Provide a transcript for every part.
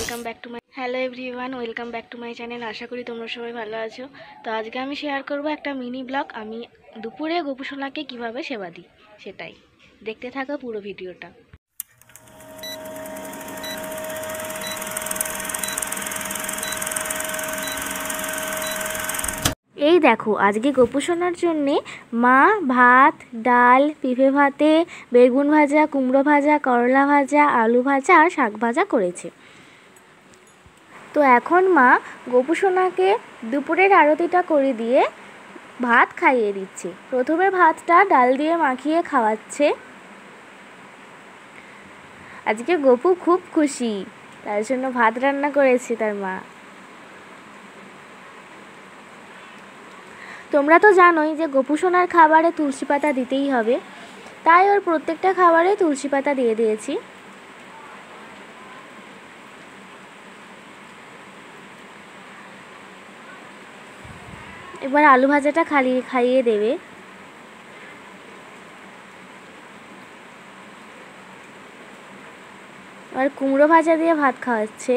Welcome back to my hello everyone, welcome back to my channel. আশা করি তোমরা সবাই ভালো আছো। তো আজকে আমি শেয়ার করব একটা মিনি ব্লগ। আমি দুপুরে গোপুসোনাকে কিভাবে সেবা দিই সেটাই দেখতে থাকো পুরো ভিডিওটা। এই দেখো, আজকে গোপুসোনার জন্যে মা ভাত, ডাল, পেঁপে ভাতে, বেগুন ভাজা, কুমড়ো ভাজা, করলা ভাজা, আলু ভাজা আর শাক ভাজা করেছে। তো এখন মা গোপুসোনাকে দুপুরের আরতিটা করে দিয়ে ভাত খাইয়ে দিচ্ছে। প্রথমে ভাতটা ডাল দিয়ে মাখিয়ে খাওয়াচ্ছে। আজকে গোপু খুব খুশি, তার জন্য ভাত রান্না করেছে তার মা। তোমরা তো জানোই যে গোপুসোনার খাবারে তুলসী পাতা দিতেই হবে, তাই ওর প্রত্যেকটা খাবারে তুলসী পাতা দিয়ে দিয়েছি। এবার আলু ভাজাটা খাইয়ে দেবে। আর কুমড়ো ভাজা দিয়ে ভাত খাওয়াচ্ছে।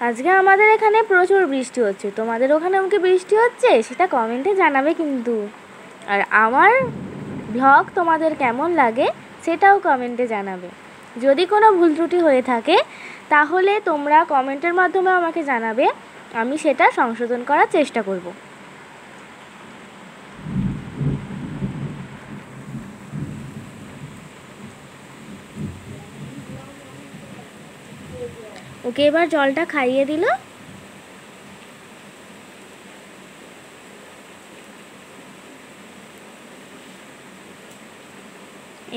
আজকে আমাদের এখানে প্রচুর বৃষ্টি হচ্ছে। তোমাদের ওখানে কি বৃষ্টি হচ্ছে সেটা কমেন্টে জানাবে কিন্তু। আর আমার ব্লগ তোমাদের কেমন লাগে সেটাও কমেন্টে জানাবে। যদি কোনো ভুল ত্রুটি হয়ে থাকে তাহলে তোমরা কমেন্টের মাধ্যমে আমাকে জানাবে, আমি সেটা সংশোধন করার চেষ্টা করব। ওকে এবার জলটা খাইয়ে দিল।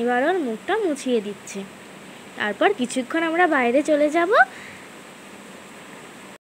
এবার ওর মুখটা মুছিয়ে দিচ্ছে। তারপর কিছুক্ষণ আমরা বাইরে চলে যাব,